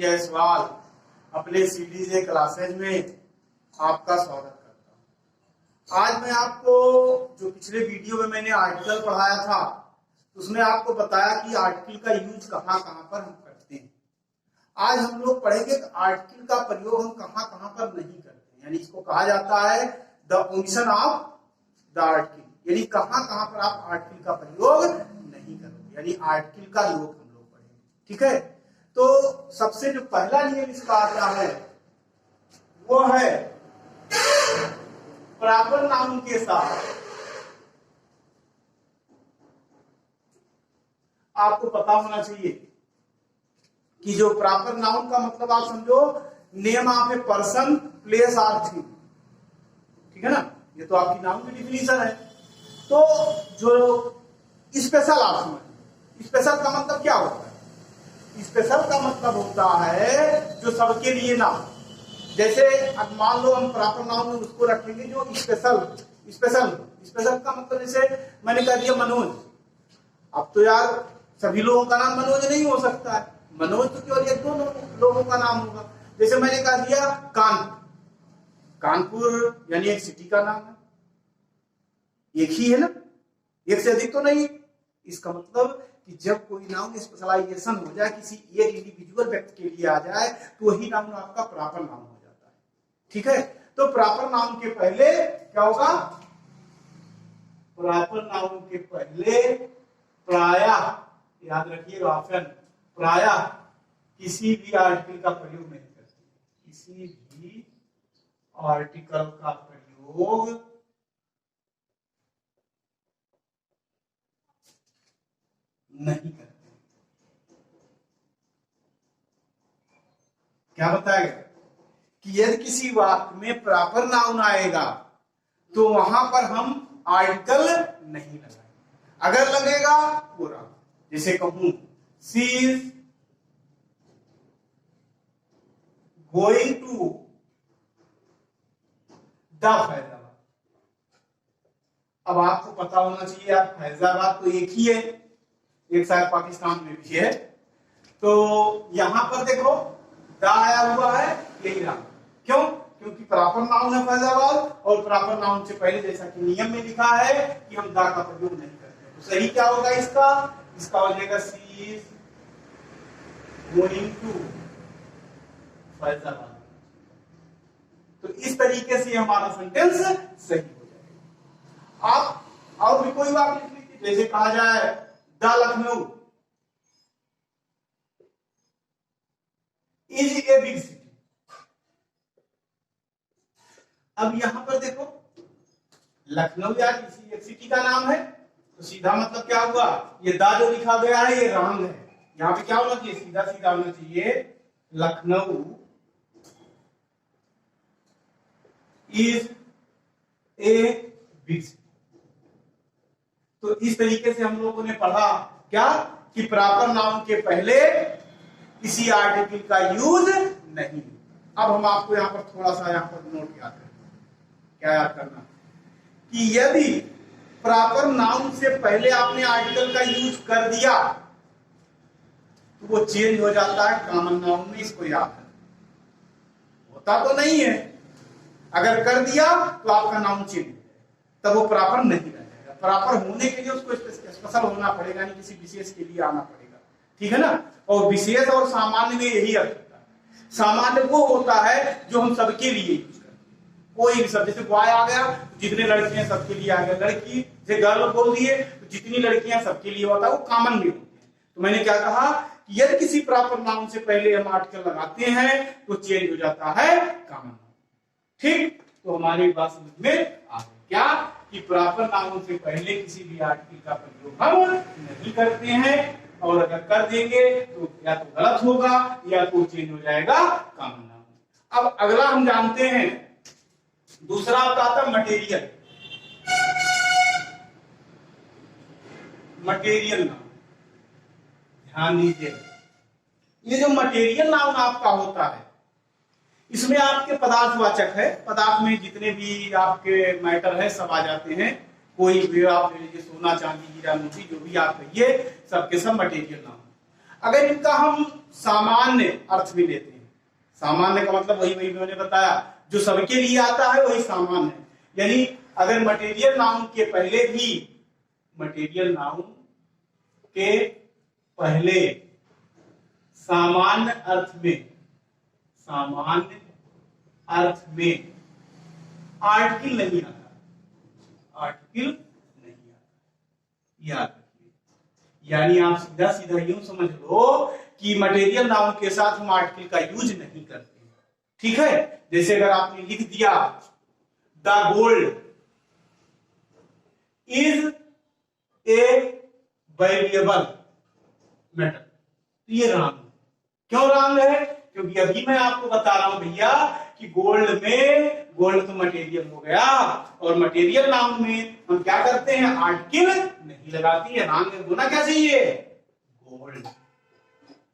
जायसवाल अपने series classes में आपका स्वागत करता हूं। आज मैं आपको जो पिछले वीडियो में मैंने आर्टिकल पढ़ाया था उसमें आपको बताया कि आर्टिकल का यूज कहां कहां पर हम करते हैं। आज हम लोग पढ़ेंगे कि आर्टिकल का प्रयोग हम कहां कहां पर नहीं करते, यानी इसको कहा जाता है the omission of the article, यानी कहां कहां पर आप आर्टिकल का प्रयोग नहीं करोगे, यानी आर्टिकल का योग हम लोग पढ़ेंगे। ठीक है, तो सबसे जो पहला नियम इसका आता है वो है प्रॉपर नाउन के साथ आपको पता होना चाहिए कि जो प्रॉपर नाउन का मतलब आप समझो name of a person, place और थिंग। ठीक है ना, ये तो आपकी नाउन की डिफिनीशन है। तो जो स्पेशल आप समझ, स्पेशल का मतलब क्या होता है? स्पेशल का मतलब होता है जो सबके लिए ना हो। जैसे अब मान लो हम प्रॉपर नाउन में उसको रखेंगे जो स्पेशल स्पेशल का मतलब जैसे मैंने कह दिया मनोज। अब तो यार सभी लोगों का नाम मनोज नहीं हो सकता है, मनोज तो केवल एक दो लोगों का नाम होगा। जैसे मैंने कह दिया कानपुर यानी एक सिटी का नाम है, एक ही है ना, एक से अधिक तो नहीं। इसका मतलब कि जब कोई नाउन स्पेशलाइजेशन हो जाए, किसी एक इंडिविजुअल व्यक्ति के लिए आ जाए, तो वही नाउन आपका प्रॉपर नाउन हो जाता है। ठीक है, तो प्रॉपर नाउन के पहले क्या होगा? प्रॉपर नाउन के पहले प्रायः, याद रखिएगा ऑप्शन, प्रायः किसी भी आर्टिकल का प्रयोग नहीं करते, किसी भी आर्टिकल का प्रयोग नहीं करते। क्या बताएगा कि यदि किसी वाक्य में प्रॉपर नाउन आएगा तो वहां पर हम आर्टिकल नहीं लगाएंगे। अगर लगेगा पूरा, जैसे कहूं she is going to the Faizabad. अब आपको पता होना चाहिए यार, फैजाबाद तो एक ही है, एक शायद पाकिस्तान में भी है। तो यहां पर देखो दा आया हुआ है, यही रहा। क्यों? क्योंकि प्रॉपर नाउन है फैजाबाद, और प्रॉपर नाउन से पहले जैसा कि नियम में लिखा है कि हम दा का प्रयोग नहीं करते। तो सही क्या होगा इसका हो जाएगा she is going to Faizabad. तो इस तरीके से हमारा सेंटेंस सही हो जाएगा। आप और भी कोई बात लिख लीजिए, जैसे कहा जाए the Lucknow is a big city. अब यहां पर देखो लखनऊ यार किसी एक सिटी का नाम है, तो सीधा मतलब क्या हुआ, ये दा जो लिखा गया है ये रॉन्ग है। यहां पे क्या होना चाहिए? सीधा सीधा होना चाहिए Lucknow is a big city. तो इस तरीके से हम लोगों ने पढ़ा क्या कि प्रॉपर नाउन के पहले किसी आर्टिकल का यूज नहीं। अब हम आपको यहां पर थोड़ा सा यहां पर नोट याद करना, क्या याद करना कि यदि प्रॉपर नाउन से पहले आपने आर्टिकल का यूज कर दिया तो वो चेंज हो जाता है कॉमन नाउन में। इसको याद रखना, होता तो नहीं है, अगर कर दिया तो आपका नाउन चेंज हो जाएगा, तब वो प्रॉपर नहीं रहेगा। प्रॉपर होने के लिए उसको स्पेशल होना पड़ेगा, यानी किसी विशेष के लिए आना पड़ेगा। ठीक है ना, और विशेष और सामान्य में यही अर्थ होता है। सामान्य वो होता है जो हम सबके लिए यूज करते हैं, कोई भी सब, जैसे बॉय आ गया तो जितने लड़के हैं सबके लिए आ गया, लड़की जैसे गर्ल बोल दिए तो जितनी लड़कियां सबके लिए होता है, वो कॉमन में होते हैं। तो मैंने क्या कहा कि यदि किसी प्रॉपर नाउन से पहले हम आर्टिकल लगाते हैं तो चेंज हो जाता है कॉमन नाउन। ठीक, तो हमारी बात समझ में आ गई क्या कि प्रॉपर नाउन से पहले किसी भी आर्टिकल का प्रयोग हम नहीं करते हैं, और अगर कर देंगे तो या तो गलत होगा या तो चेंज हो जाएगा कॉमन नाउन। अब अगला हम जानते हैं, दूसरा आता है मटेरियल। मटेरियल नाउन, ध्यान दीजिए, ये जो मटेरियल नाउन आपका होता है इसमें आपके पदार्थवाचक है, पदार्थ में जितने भी आपके मैटर है सब आ जाते हैं। कोई भी आप ले लीजिए, सोना चांदी हीरा मोती जो भी आप कहिए, सबके सब मटेरियल नाउन। अगर इनका हम सामान्य अर्थ में लेते हैं, सामान्य का मतलब वही वही मैंने बताया, जो सबके लिए आता है वही सामान्य है। यानी अगर मटेरियल नाउन के पहले भी, मटेरियल नाउन के पहले सामान्य अर्थ में, सामान्य अर्थ में आर्टिकल नहीं आता, आर्टिकल नहीं आता, याद रखिए। यानी आप सीधा सीधा यूं समझ लो कि मटेरियल नाउन के साथ हम आर्टिकल का यूज नहीं करते। ठीक है, जैसे अगर आपने लिख दिया the gold is a variable metal, तो ये रॉन्ग है। क्यों रॉन्ग है? क्योंकि अभी मैं आपको बता रहा हूं भैया कि गोल्ड में, गोल्ड तो मटेरियल हो गया, और मटेरियल नाउन में हम क्या करते हैं, आर्टिकल नहीं लगाते हैं। रॉन्ग है, होना क्या चाहिए, गोल्ड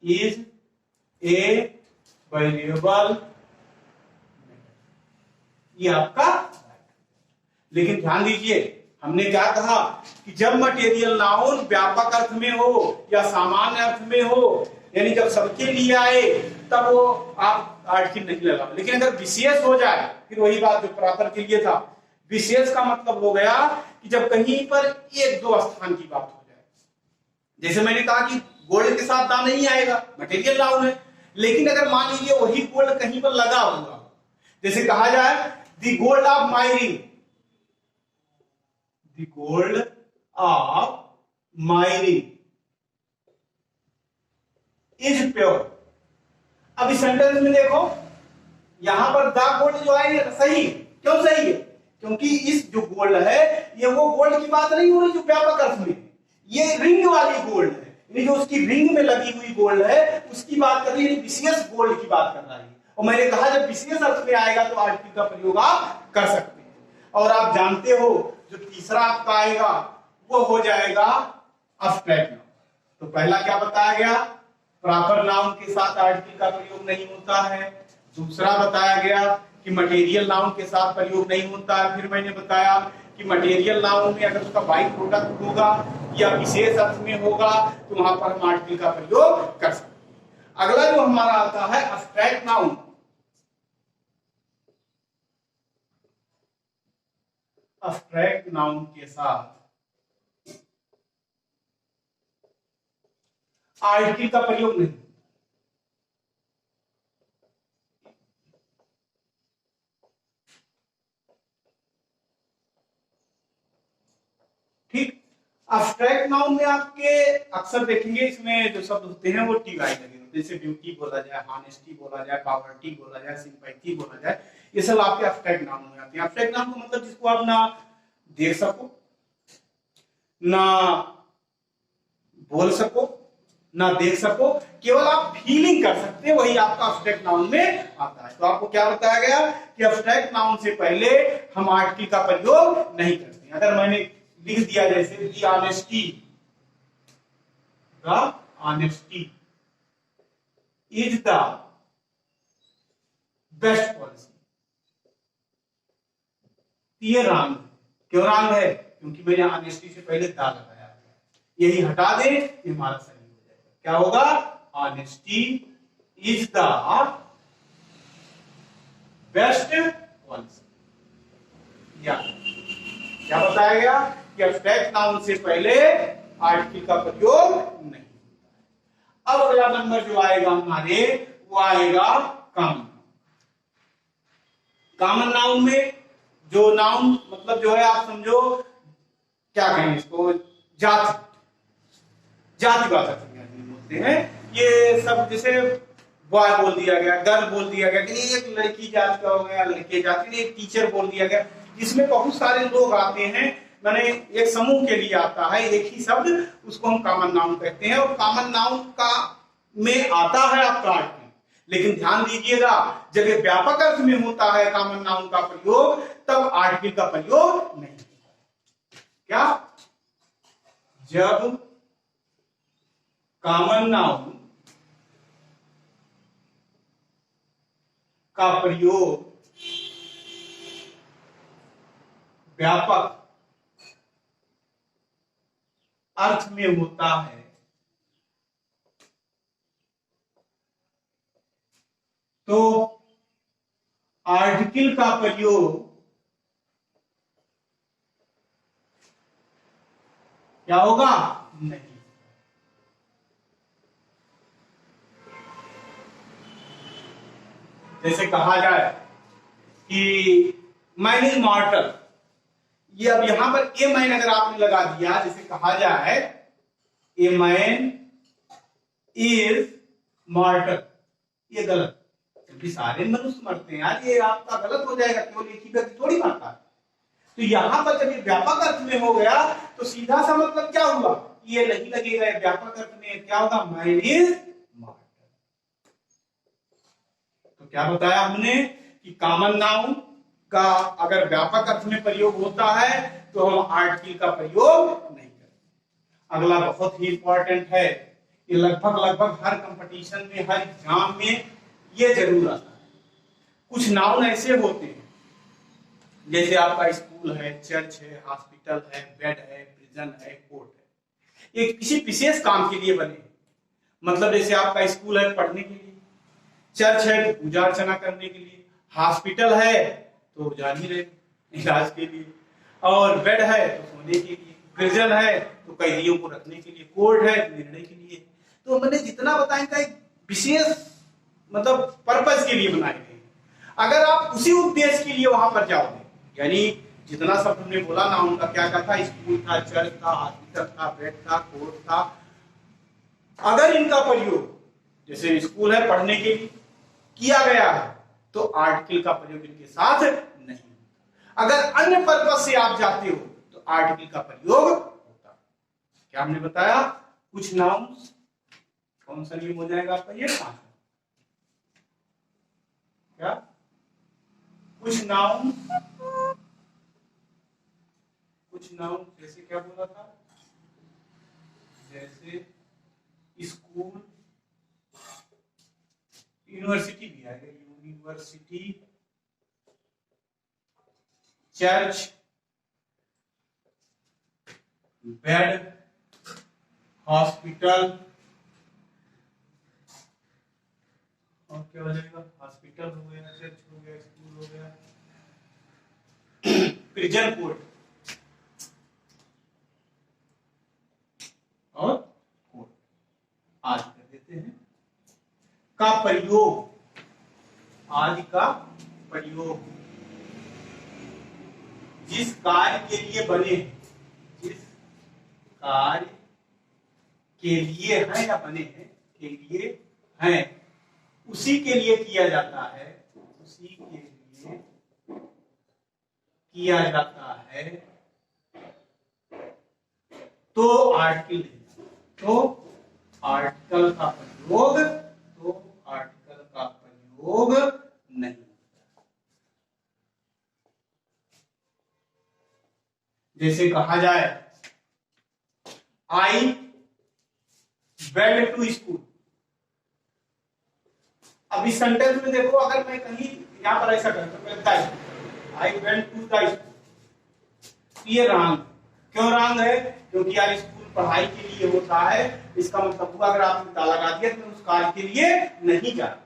इज ए वेरिएबल, ये आपका। लेकिन ध्यान दीजिए, हमने क्या कहा कि जब मटेरियल नाउन व्यापक अर्थ में हो या सामान्य अर्थ में हो, यानी जब सबके लिए आए, तब वो आप आर्टिकल नहीं लगाओ। लेकिन अगर विशेष हो जाए, फिर वही बात जो प्रॉपर के लिए था, विशेष का मतलब हो गया कि जब कहीं पर एक दो स्थान की बात हो जाए, जैसे मैंने कहा कि गोल्ड के साथ दा नहीं आएगा, मटेरियल नाउन है। लेकिन अगर मान लीजिए वही गोल्ड कहीं पर लगा हुआ, जैसे कहा जाए the gold of my ring, the gold of my ring is pure. अब इस सेंटेंस में देखो, यहां पर द गोल्ड जो है सही, क्यों सही है? क्योंकि इस जो गोल्ड है, ये वो गोल्ड की बात नहीं हो रही जो व्यापक अर्थ में, ये रिंग वाली गोल्ड है, यानी जो उसकी रिंग में लगी हुई गोल्ड है उसकी बात कर रही है, विशेष गोल्ड की बात कर रहा है। और मैंने कहा जब विशेष अर्थ में आएगा तो आर्टिकल का प्रयोग आप कर सकते हैं। और आप जानते हो जो तीसरा आपका आएगा वो हो जाएगा अब्स्ट्रैक्ट नाउन। तो पहला क्या बताया गया, प्रॉपर नाउन के साथ आर्टिकल का प्रयोग नहीं होता है। दूसरा बताया गया कि मटेरियल नाउन के साथ प्रयोग नहीं होता है। फिर मैंने बताया कि मटेरियल नाउन में अगर उसका बाई प्रोडक्ट होगा या विशेष अर्थ में होगा तो वहां पर हम आर्टिकल का प्रयोग कर सकते हैं। अगला जो हमारा आता है अब्स्ट्रैक्ट नाउन। अब्स्ट्रैक्ट नाउन के साथ आर्टिकल का प्रयोग नहीं। ठीक, अब्स्ट्रैक्ट नाउन में आपके अक्सर देखेंगे इसमें जो शब्द होते हैं वो टी वाई लगे होते हैं, जैसे ब्यूटी बोला जाए, ऑनेस्टी बोला जाए, पॉवर्टी बोला जाए, सिंपैथी बोला जाए, ये सब आपके अब्स्ट्रैक्ट नाउन में आते हैं। अब्स्ट्रैक्ट नाउन का मतलब जिसको आप ना देख सको, ना बोल सको, ना देख सको, केवल आप फीलिंग कर सकते हैं, वही आपका अब्स्ट्रैक्ट नाउन में आता है। तो आपको क्या बताया गया कि अब्स्ट्रैक्ट नाउन से पहले हम आर्टिकल का प्रयोग नहीं करते। अगर मैंने लिख दिया जैसे the honesty, the honesty is the best policy, ये रॉन्ग है। क्यों रॉन्ग है? क्योंकि मैंने ऑनेस्टी से पहले दा लगाया है। यही हटा दे, ये हमारा सही हो जाएगा। क्या होगा? Honesty is the best policy. या क्या बताया गया कि अब्स्ट्रैक्ट नाउन से पहले आर्टिकल का प्रयोग नहीं होता है। अब अगला नंबर जो आएगा हमारे, वो आएगा कॉमन। कॉमन नाउन में जो नाउन मतलब जो है, आप समझो क्या कहें इसको, जाति, जातिवाचक बोलते हैं। ये सब जैसे बॉय बोल दिया गया, गर्ल बोल दिया गया, कि एक लड़की जात का हो गया, लड़के जाति, एक टीचर बोल दिया गया। इसमें बहुत सारे लोग आते हैं, माने एक समूह के लिए आता है एक ही शब्द, उसको हम कॉमन नाउन कहते हैं। और कॉमन नाउन का में आता है आपका आर्टिकल, लेकिन ध्यान दीजिएगा जब ये व्यापक अर्थ में होता है कॉमन नाउन का प्रयोग, तब आर्टिकल का प्रयोग नहीं होता। क्या? जब कॉमन नाउन का प्रयोग व्यापक अर्थ में होता है, तो आर्टिकल का प्रयोग क्या होगा? नहीं। जैसे कहा जाए कि मैन इज मॉर्टल, ये अब यहां पर ए मैन अगर आपने लगा दिया, जैसे कहा जाए ए मैन इज मॉर्टल, ये गलत, क्योंकि सारे मनुष्य मरते हैं यार, ये आपका गलत हो जाएगा, केवल एक ही व्यक्ति थोड़ी मरता है। तो यहां पर जब ये व्यापक अर्थ में हो गया तो सीधा सा मतलब क्या हुआ, ये नहीं लगेगा, व्यापक अर्थ में क्या होगा, मैन इज मॉर्टल। तो क्या बताया हमने कि कॉमन नाउन का अगर व्यापक अर्थ में प्रयोग होता है तो हम आर्टिकल का प्रयोग नहीं करते। अगला बहुत ही इंपॉर्टेंट है, ये लगभग हर कंपटीशन में, हर एग्जाम में ये जरूर आता है। कुछ नाउन ऐसे होते हैं, जैसे आपका स्कूल है, चर्च है, हॉस्पिटल है, बेड है, प्रिजन है, कोर्ट है, ये किसी विशेष काम के लिए बने। मतलब जैसे आपका स्कूल है पढ़ने के लिए, चर्च है तो पूजा अर्चना करने के लिए, हॉस्पिटल है तो जान ही रहे इलाज के लिए, और बेड है तो सोने के लिए, प्रिजन है तो कैदियों को रखने के लिए, कोर्ट है तो निर्णय के लिए। तो मैंने जितना बताया एक विशेष मतलब पर्पस के लिए बनाए गए। अगर आप उसी उद्देश्य के लिए वहां पर जाओगे, यानी जितना सब हमने बोला ना, उनका क्या क्या था, स्कूल था, चर्च था, हॉस्पिटल था, बेड था, कोर्ट था, अगर इनका प्रयोग जैसे स्कूल है पढ़ने के लिए किया गया है तो आर्टिकल का प्रयोग इनके साथ नहीं। अगर अन्य पर्पस से आप जाते हो तो आर्टिकल का प्रयोग होता है। क्या हमने बताया, कुछ नाउन्स, कौन सा नियम हो जाएगा आपका, ये 5। क्या कुछ नाउन जैसे क्या बोला था, जैसे स्कूल, यूनिवर्सिटी भी आएगा, यूनिवर्सिटी, चर्च, बेड, हॉस्पिटल, और क्या हो जाएगा, हॉस्पिटल हो गया, चर्च हो गया, स्कूल हो गया, प्रिजन, कोर्ट और कोर्ट। आज कर देते हैं का प्रयोग, आज का प्रयोग जिस कार्य के लिए बने, जिस कार्य के लिए है या बने हैं, के लिए हैं, उसी के लिए किया जाता है, उसी के लिए किया जाता है तो आर्टिकल, तो आर्टिकल का प्रयोग, तो आर्टिकल का प्रयोग नहीं। जैसे कहा जाए आई वेंट टू स्कूल, अब इस सेंटेंस में देखो, अगर मैं कहीं यहां पर ऐसा करता हूं I went to the school, ये रॉन्ग। क्यों रॉन्ग है, क्योंकि यार स्कूल पढ़ाई के लिए होता है, इसका मतलब हुआ अगर आपने दा लगा दिया तो उस कार्य के लिए नहीं जाता,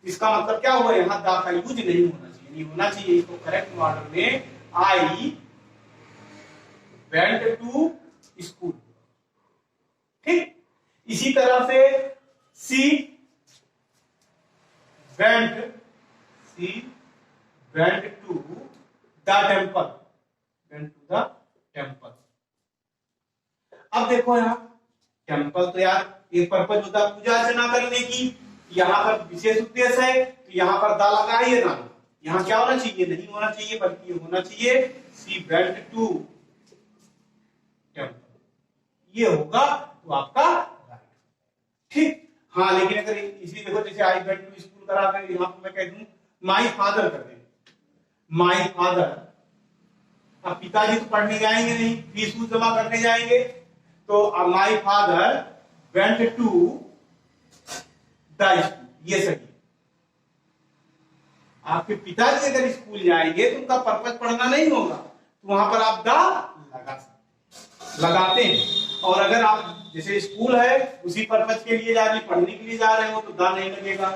इसका मतलब क्या हुआ, यहाँ दा का यूज नहीं होना चाहिए, नहीं होना चाहिए। इसको करेक्ट ऑर्डर में आई वेंट टू स्कूल, ठीक। इसी तरह से she went to the temple, went to the temple. अब देखो यहाँ टेम्पल तो यार एक पर्पज होता है पूजा अर्चना करने की, यहाँ पर विशेष उद्देश्य है तो यहाँ पर दा लगा है, ना यहाँ क्या होना चाहिए, नहीं होना चाहिए, बल्कि होना चाहिए सी वेंट टू टेम्पल, ये होगा तो आपका राइट, ठीक। हाँ, लेकिन अगर इसी देखो जैसे आई वेंट टू स्कूल करा कर यहाँ पर मैं कह दूं माई फादर कर दे, माई फादर, अब पिताजी तो पढ़ने जाएंगे नहीं, फीस जमा करने जाएंगे, तो my father went to the school, ये सही। आपके पिताजी अगर स्कूल जाएंगे तो उनका पर्पज पढ़ना नहीं होगा, तो वहां पर आप दा लगाते हैं। और अगर आप जैसे स्कूल है उसी पर्पज के लिए जा रहे, पढ़ने के लिए जा रहे हो तो दा नहीं लगेगा।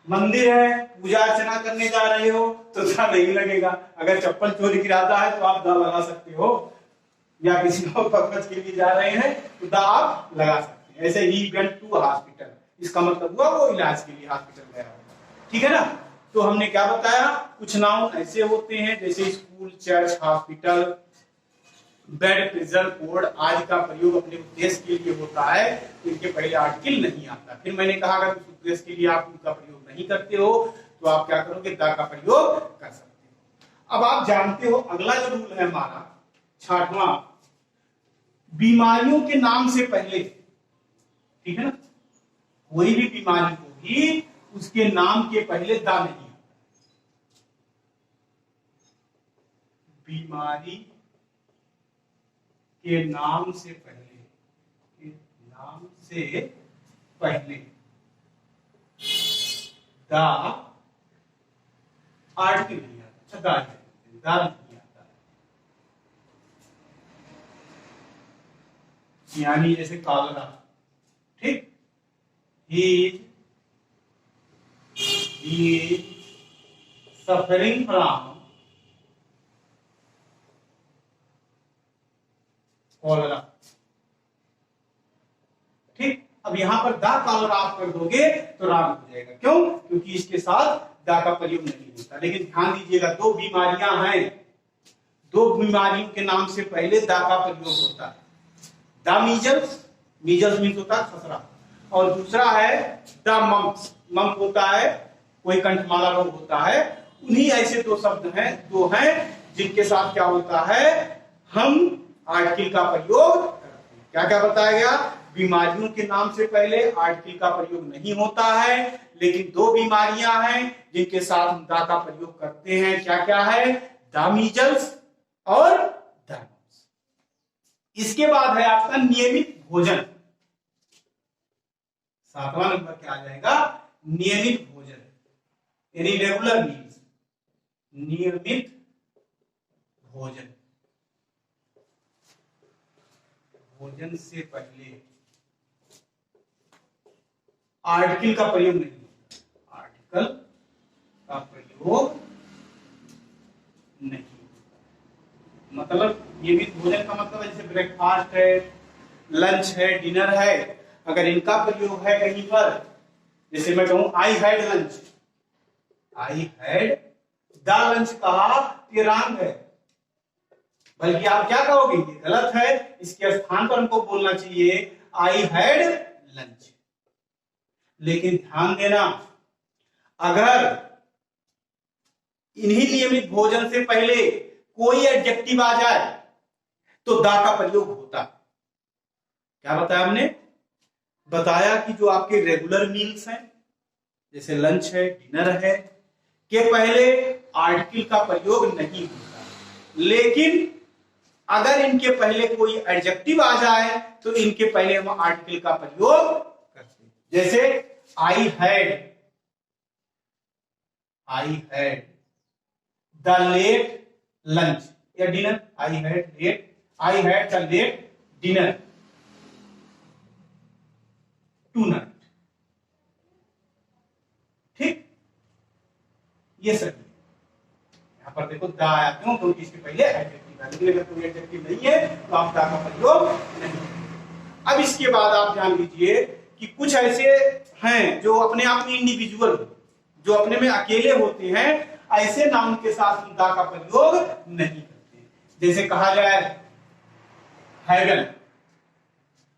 मंदिर है, पूजा अर्चना करने जा रहे हो तो दा नहीं लगेगा। अगर चप्पल चोरी गिराता है तो आप दा लगा सकते हो, या किसी को पर्पज के लिए जा रहे हैं तो दा आप लगा सकते हैं। ऐसे ही वेंट टू हॉस्पिटल, इसका मतलब हुआ वो इलाज के लिए हॉस्पिटल गया होगा, ठीक है ना। तो हमने क्या बताया, कुछ नाउन ऐसे होते हैं जैसे school, church, hospital, bed, prison, code आदि का प्रयोग अपने उद्देश्य के लिए होता है, तो इनके पहले आर्टिकल नहीं आता। फिर मैंने कहा अगर उस उद्देश्य के लिए आप उनका प्रयोग नहीं करते हो तो आप क्या करोगे, दा का प्रयोग कर सकते हो। अब आप जानते हो अगला जो रूल है हमारा 6वां, बीमारियों के नाम से पहले, ठीक है ना, कोई भी बीमारी को भी उसके नाम के पहले दा नहीं आता। बीमारी के नाम से पहले, के नाम से पहले दा आर्टिकल नहीं आता, दा नहीं आता। यानी जैसे कॉलरा, ठीक, he is suffering from cholera, ठीक। अब यहां पर दा कॉलरा आप कर दोगे तो राम हो जाएगा, क्यों, क्योंकि इसके साथ दा का प्रयोग नहीं होता। लेकिन ध्यान दीजिएगा, दो बीमारियां हैं, दो बीमारियों के नाम से पहले दा का प्रयोग होता है। दा मीजल्स, मीजल्स मीन्स होता है खसरा, और दूसरा है द मम्प्स, मम्प होता है कोई कंठमाला रोग होता है। उन्हीं ऐसे दो शब्द हैं, दो हैं जिनके साथ क्या होता है, हम आर्टिकल का प्रयोग करते हैं। क्या क्या बताया गया, बीमारियों के नाम से पहले आर्टिकल का प्रयोग नहीं होता है, लेकिन दो बीमारियां हैं जिनके साथ हम दा का प्रयोग करते हैं। क्या क्या है, द मीजल्स और द मम्प्स। इसके बाद है आपका नियमित भोजन। 7वां नंबर क्या आ जाएगा, नियमित भोजन, यानी रेगुलर मील्स, नियमित भोजन। भोजन से पहले आर्टिकल का प्रयोग नहीं होता, आर्टिकल का प्रयोग नहीं होता। मतलब नियमित भोजन का मतलब जैसे ब्रेकफास्ट है, लंच है, डिनर है, अगर इनका प्रयोग है कहीं पर, जैसे मैं कहूं I had lunch, I had the lunch कहा, ये रॉन्ग है, बल्कि आप क्या कहोगे, ये गलत है। इसके स्थान पर हमको बोलना चाहिए आई हैड लंच। लेकिन ध्यान देना, अगर इन्हीं नियमित भोजन से पहले कोई एडजेक्टिव आ जाए तो दा का प्रयोग होता। क्या बताया हमने, बताया कि जो आपके रेगुलर मील्स हैं, जैसे लंच है, डिनर है, के पहले आर्टिकल का प्रयोग नहीं होता, लेकिन अगर इनके पहले कोई एडजेक्टिव आ जाए तो इनके पहले हम आर्टिकल का प्रयोग करते हैं। जैसे I had the late lunch या dinner, I had the late dinner tonight, ठीक। ये सही, यहां पर देखो दा आया, क्यों, क्योंकि इसके पहले एडजेक्टिव है, लेकिन अगर कोई एडजेक्टिव नहीं है तो आप दा का प्रयोग नहीं करेंगे। अब इसके बाद आप जान लीजिए कि कुछ ऐसे हैं जो अपने आप में इंडिविजुअल, जो अपने में अकेले होते हैं, ऐसे नाउन के साथ हम दा का प्रयोग नहीं करते। जैसे कहा जाए हैगन,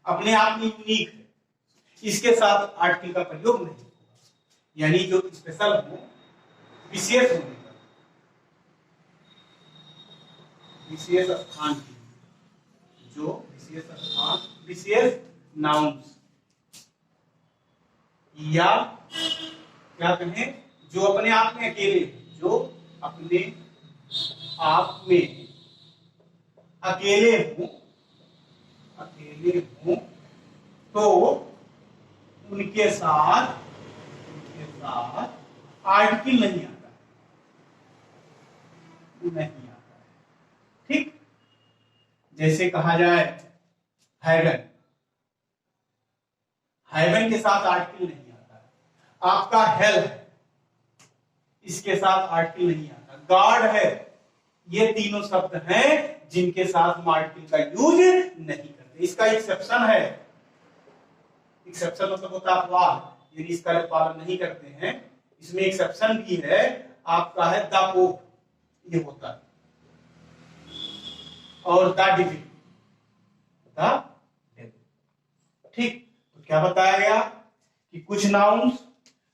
अपने आप में यूनिक है, इसके साथ आर्टिकल का प्रयोग नहीं होगा, यानी जो स्पेशल हो, विशेष होने पर, विशेष स्थान की, जो विशेष स्थान, विशेष नाउन्स, या क्या कहें, जो अपने आप में अकेले, जो अपने आप में अकेले हूं तो उनके साथ आर्टिकल नहीं आता है, ठीक। जैसे कहा जाए हैगन, हैगन के साथ आर्टिकल नहीं आता है। आपका हेल्थ, इसके साथ आर्टिकल नहीं आता। गार्ड है, ये तीनों शब्द हैं जिनके साथ हम आर्टिकल का यूज नहीं करते। इसका एक्सेप्शन है, एक्सेप्शन मतलब होता है अपवाद, यदि इसका पालन नहीं करते हैं। इसमें एक्सेप्शन भी है आपका, है द पोप, ये होता है, और द डिविल, ठीक। तो क्या बताया गया कि कुछ नाउन्स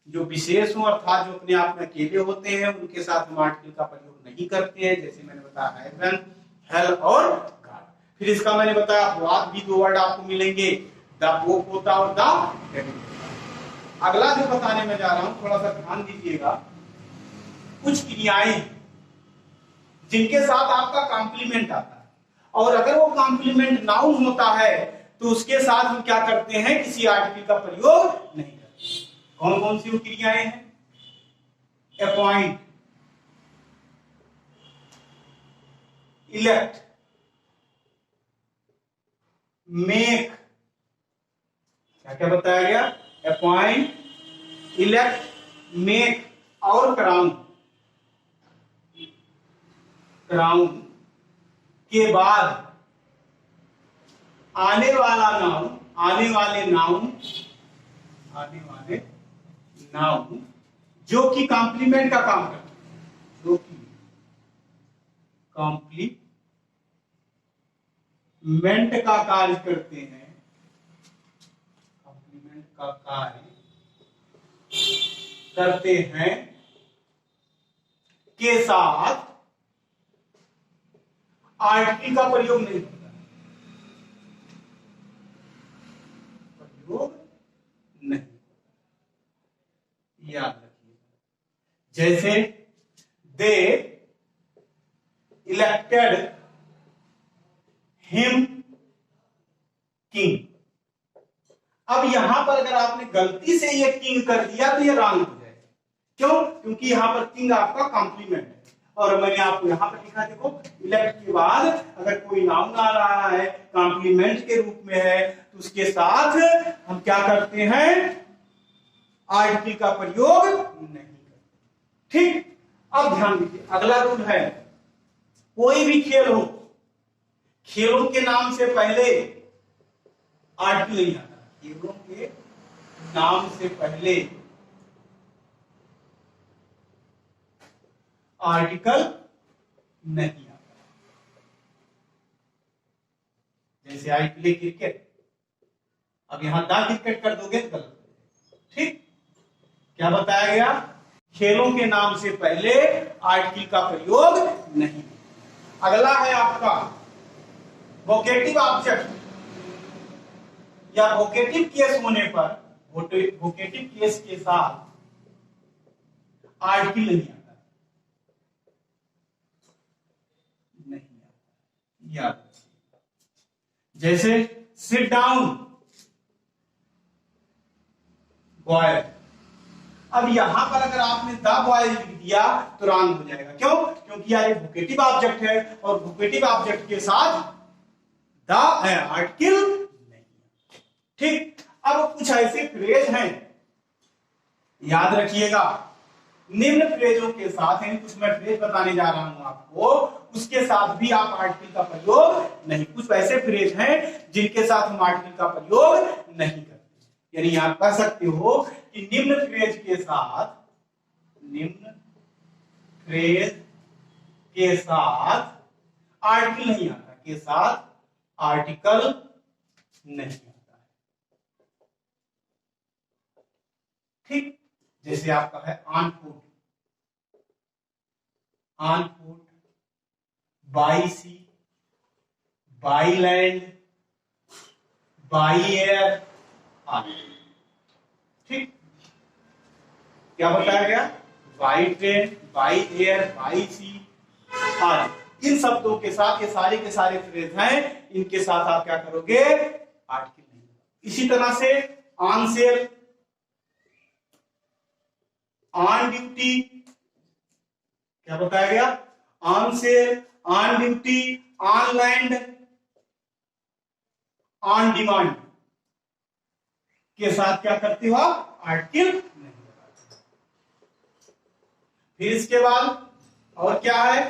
जो विशेष हो अर्थात जो अपने आप में अकेले होते हैं उनके साथ हम आर्टिकल का प्रयोग नहीं करते हैं, जैसे मैंने बताया हेवन, हेल और गॉड। फिर इसका मैंने बताया अपवाद भी 2 वर्ड आपको मिलेंगे, द पोप होता और द डेविल। अगला जो बताने में जा रहा हूं थोड़ा सा ध्यान दीजिएगा, कुछ क्रियाएं जिनके साथ आपका कॉम्प्लीमेंट आता है, और अगर वो कॉम्प्लीमेंट नाउन होता है तो उसके साथ हम क्या करते हैं, किसी आर्टिकल का प्रयोग नहीं करते। कौन कौन सी वो क्रियाएं हैं? अपॉइंट, इलेक्ट, मेक, क्या क्या बताया गया? अपॉइंट, इलेक्ट, मेक और क्राउन। क्राउन के बाद आने वाला नाउन, आने वाले नाउन, आने वाले नाउन जो कि कॉम्प्लीमेंट का काम करते हैं, जो कि कॉम्प्लीमेंट का कार्य करते हैं, कॉम्प्लीमेंट का कार्य करते हैं के साथ आर्टिकल का प्रयोग नहीं होता, प्रयोग नहीं, याद रखिए। जैसे दे इलेक्टेड हिम किंग। अब यहां पर अगर आपने गलती से ये किंग कर दिया तो ये रॉन्ग हो जाएगा। क्यों? क्योंकि यहां पर किंग आपका कॉम्प्लीमेंट है, और मैंने आपको यहां पर लिखा, देखो इलेक्ट के बाद अगर कोई नाउन आ रहा है कॉम्प्लीमेंट के रूप में है तो उसके साथ हम क्या करते हैं, आर्टिकल का प्रयोग नहीं करते, ठीक। अब ध्यान दीजिए, अगला रूल है, कोई भी खेल हो, खेलों के नाम से पहले आर्टिकल नहीं आता, खेलों के नाम से पहले आर्टिकल नहीं आता। जैसे आई प्ले क्रिकेट, अब यहां द क्रिकेट कर दोगे तो गलत, ठीक। क्या बताया गया? खेलों के नाम से पहले आर्टिकल का प्रयोग नहीं। अगला है आपका वोकेटिव ऑब्जेक्ट या वोकेटिव केस होने पर, वोकेटिव केस के साथ आर्टिकल नहीं आता, नहीं आता, याद। जैसे सिट डाउन, बॉय। अब यहां पर अगर आपने द बॉय लिख दिया तो रॉन्ग हो जाएगा। क्यों? क्योंकि यार वोकेटिव ऑब्जेक्ट है और वोकेटिव ऑब्जेक्ट के साथ द आर्टिकल नहीं, ठीक। अब कुछ ऐसे फ्रेज हैं, याद रखिएगा, निम्न फ्रेजों के साथ, कुछ मैं फ्रेज बताने जा रहा हूं आपको, उसके साथ भी आप आर्टिकल का प्रयोग नहीं। कुछ ऐसे फ्रेज हैं जिनके साथ हम आर्टिकल का प्रयोग नहीं करते, यानी आप कह सकते हो कि निम्न फ्रेज के साथ, निम्न फ्रेज के साथ आर्टिकल नहीं आता, के साथ आर्टिकल नहीं आता है, ठीक। जैसे आपका है on foot, on foot, by sea, by land, by air, ठीक। क्या बताया गया? By train, by air, by sea आदि। इन शब्दों के साथ ये सारे के सारे फ्रेज हैं, इनके साथ आप क्या करोगे? आर्टिकल नहीं। इसी तरह से ऑन सेल, ऑन ड्यूटी, क्या बताया गया? On sale, on duty, on land, on demand के साथ क्या करते हो आप? आर्टिकल नहीं। फिर इसके बाद और क्या है,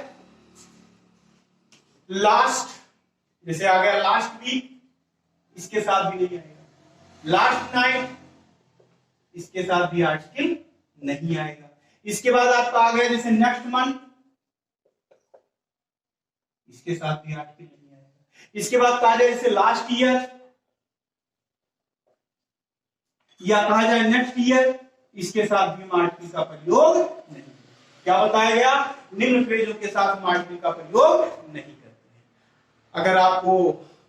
लास्ट, जैसे आ गया लास्ट वीक, इसके साथ भी नहीं आएगा। लास्ट नाइट, इसके साथ भी आर्टिकल नहीं आएगा। इसके बाद आपका आ गया जैसे नेक्स्ट मंथ, इसके साथ भी आर्टिकल नहीं आएगा। इसके बाद कहा जाए जैसे लास्ट ईयर, या कहा जाए नेक्स्ट ईयर, इसके साथ भी आर्टिकल का प्रयोग नहीं। क्या बताया गया, निम्न फ्रेजों के साथ आर्टिकल का प्रयोग नहीं करते हैं। अगर आपको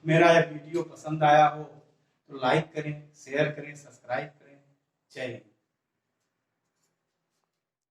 मेरा यह वीडियो पसंद आया हो तो लाइक करें, शेयर करें, सब्सक्राइब करें। जय हिंद।